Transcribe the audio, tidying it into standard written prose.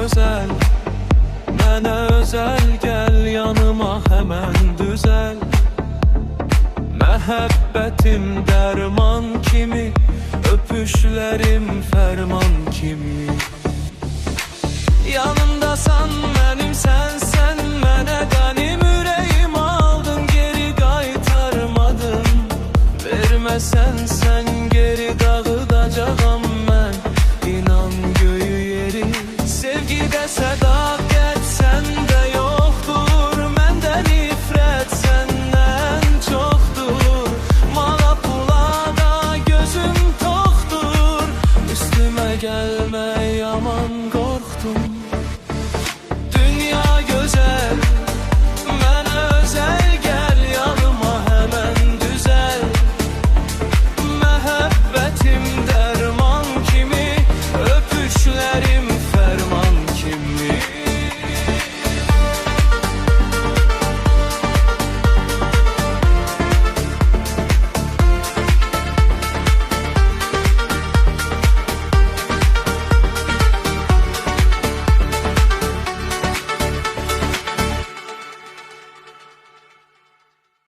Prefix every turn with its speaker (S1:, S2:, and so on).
S1: gözəl. Mənə özəl gəl yanıma həmən düzəl. Məhəbbətim dərman kimi, öpüşlərim fərman kimi. Yanımdasan mənim sənsən mənə qənim, ürəyim aldın geri qaytarmadın. Verməsən sən geri dağıdacağam mən, inan göyü yeri. Sevgidə sədaqət səndə yoxdur, məndə nifrət səndən çoxdur. Mala pula da gözüm toxdur, üstümə gəlmə